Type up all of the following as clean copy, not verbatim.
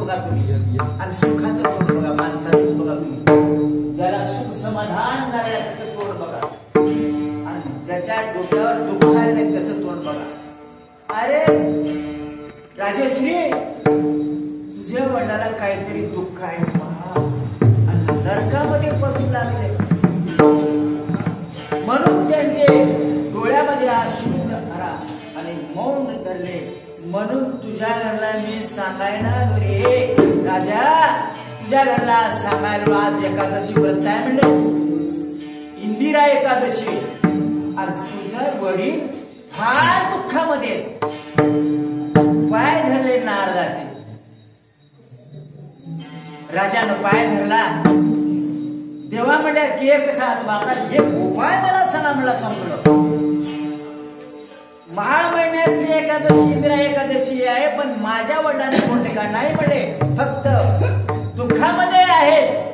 बघा तुम्ही आणि सुखाचं तोंड बघा, माणसाचं बघा तुम्ही. ज्याला सुख समाधान नाही त्याचं तोंड बघा आणि ज्याच्या डोक्यावर दुःख आहे नाही त्याचं तोंड बघा. अरे राजश्री, तुझ्या वडिलाला काहीतरी दुःख आहे आणि नरकामध्ये पडू लागले म्हणून त्यांचे डोळ्यामध्ये अश्रू आला आणि मौन धरले. म्हणून तुझ्या घरला मी सांगायला रे राजा, तुझ्या घरला सांगायला आज एकादशी व्रत आहे म्हणजे इंदिरा एकादशी आणि तुझा वडील फार दुःखामध्ये पाय धरले नारदाचे. राजानं पाय धरला. देवा म्हणल्या की एक उपाय मला सांगा, मला समजलं. महाळ महिन्यातली एकादशी इंदिरा एकादशी आहे पण माझ्या वडिलांनी कोणते का नाही म्हणे, फक्त दुःखामध्ये आहेत.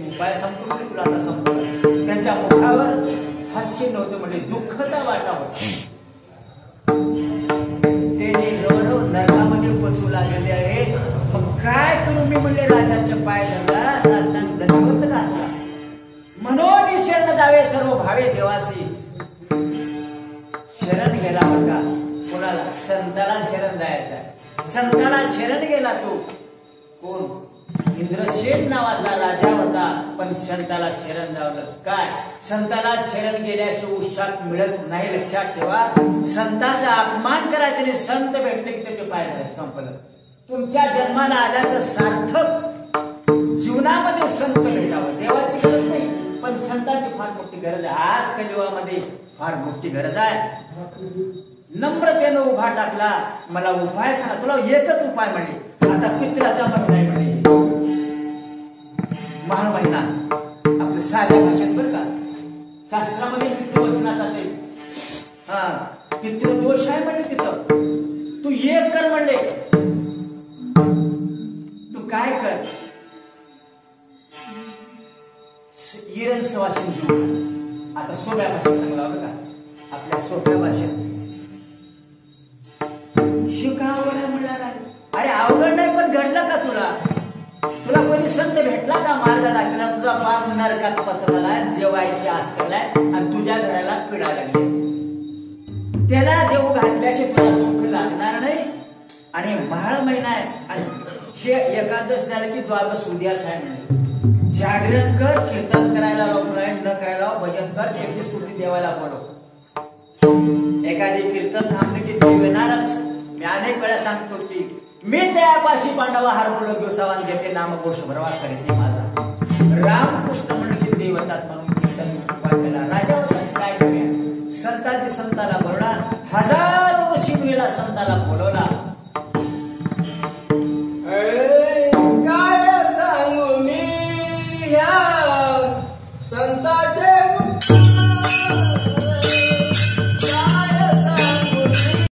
उपाय संपतो म्हणजे तुला आता संपतो. त्यांच्या मुखावर हास्य नव्हतं म्हणजे दुःखचा वाटा होता. ते गौरव नरकामध्ये पचू लागलेले आहेत. मग काय करू मी म्हणले, राजाचे पाय धरला, साष्टांग दंडवत घातला. म्हणून शरण जावे सर्व भावे देवासी. शरण गेला बघा कोणाला, संताला शरण जायचा. संताला शरण गेला तो कोण, इंद्रसेन नावाचा राजा होता पण संताला शरण जावलं. काय, संताला शरण गेल्याशिवाय उशात मिळत नाही, लक्षात ठेवा. संताचा अपमान करायचा नाही. संत भेटले की त्याचे पाय संपलं. तुमच्या जन्माला आल्याचं सार्थक जीवनामध्ये संत भेटावं. देवाची गरज नाही पण संतांची फार मोठी गरज आहे. आज कलियुगामध्ये फार मोठी गरज आहे. नम्रतेनं उभा टाकला, मला उपाय सांगा. तुला एकच उपाय म्हणे, आता पित्राचा महिना आहे म्हणे, महाळ महिना. आपल्या साध्या भाषेत बरं का, शास्त्रामध्ये पितृवचनात ते पितृदोष आहे म्हणजे तिथं. तू एक कर म्हणले, तू काय कर, इरण सवाशीन जीवन. आता सोप्या भाषेत सांगला बरं का, आपल्या सोप्या भाषेत शिकावं म्हणणार आहे. अरे अवघड नाही पण घडलं का तुला, तुला कोणी संत भेटला का मार्ग दाखवला, तुझा बाप नरकात पसरलाय, जेवायची आस केलाय आणि तुझ्या घराला पिडा लागली. त्याला जेव घातल्याशिवाय तुला सुख लागणार नाही. आणि महाळ महिना आहे आणि हे एकादश झालं की द्वादश उद्याच आहे म्हणजे. जागरण कर, कीर्तन करायला न करायला भजन कर, 33 कोटी देवाला बोलव. एखादी कीर्तन थांबले की देव येणारच. मी अनेक वेळा सांगतो की मी त्यापाशी पांडवा हार बोलो दिवसावान घेते नाम घोष भरवा करते माझा. रामकृष्ण म्हणलं की देवतात म्हणून कीर्तन केला. राजा काय करूया, संतांनी संताला बोलवला, हजारो ऋषीमुनीला संताला बोलवला.